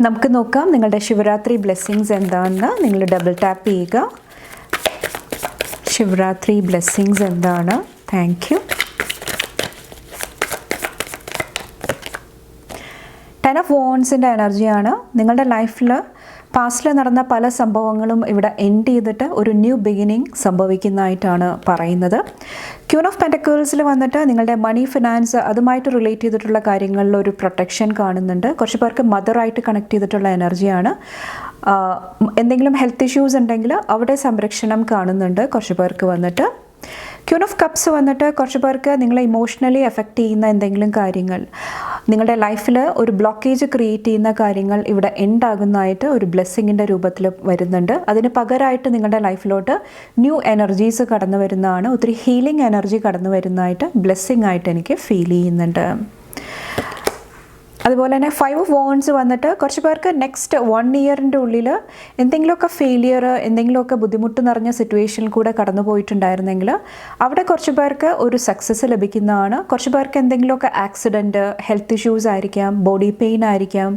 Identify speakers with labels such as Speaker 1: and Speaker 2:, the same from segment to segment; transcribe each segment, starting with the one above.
Speaker 1: നമുക്ക് നോക്കാം നിങ്ങളുടെ ശിവരാത്രി ബ്ലെസ്സിങ്സ് എന്താണെന്ന്. നിങ്ങൾ ഡബിൾ ടാപ്പ് ചെയ്യുക. ശിവരാത്രി ബ്ലെസ്സിങ്സ് എന്താണ്? Thank you. 10 of Wandsൻ്റെ എനർജിയാണ്. നിങ്ങളുടെ ലൈഫിൽ പാസ്റ്റിൽ നടന്ന പല സംഭവങ്ങളും ഇവിടെ എൻഡ് ചെയ്തിട്ട് ഒരു ന്യൂ ബിഗിനിങ് സംഭവിക്കുന്നതായിട്ടാണ് പറയുന്നത്. ക്യൂൻ ഓഫ് പെൻറ്റക്കിൾസിൽ വന്നിട്ട് നിങ്ങളുടെ മണി, ഫിനാൻസ് അതുമായിട്ട് റിലേറ്റ് ചെയ്തിട്ടുള്ള കാര്യങ്ങളിൽ ഒരു പ്രൊട്ടക്ഷൻ കാണുന്നുണ്ട്. കുറച്ച് പേർക്ക് മദറായിട്ട് കണക്ട് ചെയ്തിട്ടുള്ള എനർജിയാണ്. എന്തെങ്കിലും ഹെൽത്ത് ഇഷ്യൂസ് ഉണ്ടെങ്കിൽ അവിടെ സംരക്ഷണം കാണുന്നുണ്ട് കുറച്ച് പേർക്ക് വന്നിട്ട്. ക്യൂൻ ഓഫ് കപ്സ് വന്നിട്ട് കുറച്ച് പേർക്ക് നിങ്ങളെ ഇമോഷണലി എഫക്റ്റ് ചെയ്യുന്ന എന്തെങ്കിലും കാര്യങ്ങൾ, നിങ്ങളുടെ ലൈഫിൽ ഒരു ബ്ലോക്കേജ് ക്രിയേറ്റ് ചെയ്യുന്ന കാര്യങ്ങൾ ഇവിടെ എൻഡ് ആകുന്നതായിട്ട് ഒരു ബ്ലെസ്സിങ്ങിൻ്റെ രൂപത്തിൽ വരുന്നുണ്ട്. അതിന് പകരമായിട്ട് നിങ്ങളുടെ ലൈഫിലോട്ട് ന്യൂ എനർജീസ് കടന്നു വരുന്നതാണ്. ഒത്തിരി ഹീലിംഗ് എനർജി കടന്നു വരുന്നതായിട്ട് ബ്ലെസ്സിങ് ആയിട്ട് എനിക്ക് ഫീൽ ചെയ്യുന്നുണ്ട്. അതുപോലെ തന്നെ 5 of Wands വന്നിട്ട് കുറച്ച് പേർക്ക് നെക്സ്റ്റ് 1 ഇയറിൻ്റെ ഉള്ളിൽ എന്തെങ്കിലുമൊക്കെ ഫെയിലിയർ, എന്തെങ്കിലുമൊക്കെ ബുദ്ധിമുട്ട് നിറഞ്ഞ സിറ്റുവേഷനിൽ കൂടെ കടന്നു പോയിട്ടുണ്ടായിരുന്നെങ്കിൽ അവിടെ കുറച്ച് പേർക്ക് ഒരു സക്സസ് ലഭിക്കുന്നതാണ്. കുറച്ച് പേർക്ക് എന്തെങ്കിലുമൊക്കെ ആക്സിഡൻറ്റ്, ഹെൽത്ത് ഇഷ്യൂസ് ആയിരിക്കാം, ബോഡി പെയിൻ ആയിരിക്കാം.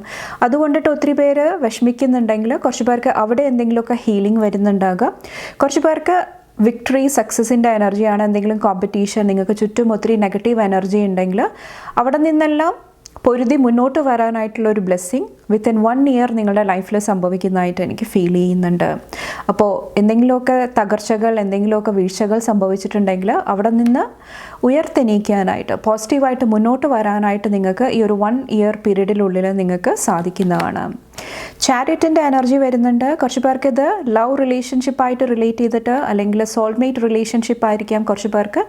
Speaker 1: അതുകൊണ്ടിട്ട് ഒത്തിരി പേര് വിഷമിക്കുന്നുണ്ടെങ്കിൽ കുറച്ച് പേർക്ക് അവിടെ എന്തെങ്കിലുമൊക്കെ ഹീലിംഗ് വരുന്നുണ്ടാകാം. കുറച്ച് പേർക്ക് വിക്ടറി, സക്സസിൻ്റെ എനർജിയാണ്. എന്തെങ്കിലും കോമ്പറ്റീഷൻ, നിങ്ങൾക്ക് ചുറ്റും ഒത്തിരി നെഗറ്റീവ് എനർജി ഉണ്ടെങ്കിൽ അവിടെ നിന്നെല്ലാം പൊരുതി മുന്നോട്ട് വരാനായിട്ടുള്ള ഒരു ബ്ലെസ്സിങ് വിത്തിൻ 1 ഇയർ നിങ്ങളുടെ ലൈഫിൽ സംഭവിക്കുന്നതായിട്ട് എനിക്ക് ഫീൽ ചെയ്യുന്നുണ്ട്. അപ്പോൾ എന്തെങ്കിലുമൊക്കെ തകർച്ചകൾ, എന്തെങ്കിലുമൊക്കെ വീഴ്ചകൾ സംഭവിച്ചിട്ടുണ്ടെങ്കിൽ അവിടെ നിന്ന് ഉയർത്തെണീക്കാനായിട്ട്, പോസിറ്റീവായിട്ട് മുന്നോട്ട് വരാനായിട്ട് നിങ്ങൾക്ക് ഈ ഒരു 1 ഇയർ പീരീഡിനുള്ളിൽ നിങ്ങൾക്ക് സാധിക്കുന്നതാണ്. ചാരിറ്റിൻ്റെ എനർജി വരുന്നുണ്ട്. കുറച്ച് പേർക്ക് ഇത് ലവ് റിലേഷൻഷിപ്പായിട്ട് റിലേറ്റ് ചെയ്തിട്ട്, അല്ലെങ്കിൽ സോൾമേറ്റ് റിലേഷൻഷിപ്പ് ആയിരിക്കാം കുറച്ച് പേർക്ക്.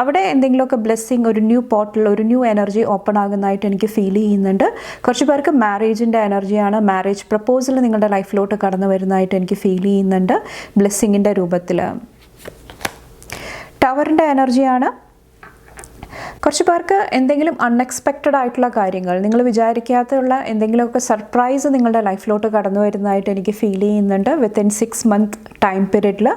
Speaker 1: അവിടെ എന്തെങ്കിലുമൊക്കെ ബ്ലെസ്സിങ്, ഒരു ന്യൂ പോർട്ടൽ, ഒരു ന്യൂ എനർജി ഓപ്പൺ ആകുന്നതായിട്ട് എനിക്ക് ഫീൽ ചെയ്യുന്നുണ്ട്. കുറച്ച് പേർക്ക് മാരേജിൻ്റെ എനർജിയാണ്. മാരേജ് പ്രപ്പോസൽ നിങ്ങളുടെ ലൈഫിലോട്ട് കടന്നു വരുന്നതായിട്ട് എനിക്ക് ഫീൽ ചെയ്യുന്നുണ്ട് ബ്ലെസ്സിങ്ങിൻ്റെ രൂപത്തിൽ. ടവറിൻ്റെ എനർജിയാണ്. കുറച്ച് പേർക്ക് എന്തെങ്കിലും അൺഎക്സ്പെക്റ്റഡ് ആയിട്ടുള്ള കാര്യങ്ങൾ, നിങ്ങൾ വിചാരിക്കാത്തുള്ള എന്തെങ്കിലുമൊക്കെ സർപ്രൈസ് നിങ്ങളുടെ ലൈഫിലോട്ട് കടന്നു വരുന്നതായിട്ട് എനിക്ക് ഫീൽ ചെയ്യുന്നുണ്ട് വിത്തിൻ 6 month ടൈം പീരീഡിൽ.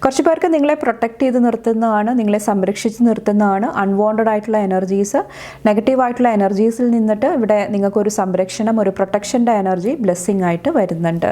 Speaker 1: കുറച്ച് പേർക്ക് നിങ്ങളെ പ്രൊട്ടക്റ്റ് ചെയ്ത് നിർത്തുന്നതാണ്, നിങ്ങളെ സംരക്ഷിച്ച് നിർത്തുന്നതാണ്. അൺവാണ്ടഡ് ആയിട്ടുള്ള എനർജീസ്, നെഗറ്റീവായിട്ടുള്ള എനർജീസിൽ നിന്നിട്ട് ഇവിടെ നിങ്ങൾക്കൊരു സംരക്ഷണം, ഒരു പ്രൊട്ടക്ഷൻ്റെ എനർജി ബ്ലെസ്സിങ് ആയിട്ട് വരുന്നുണ്ട്.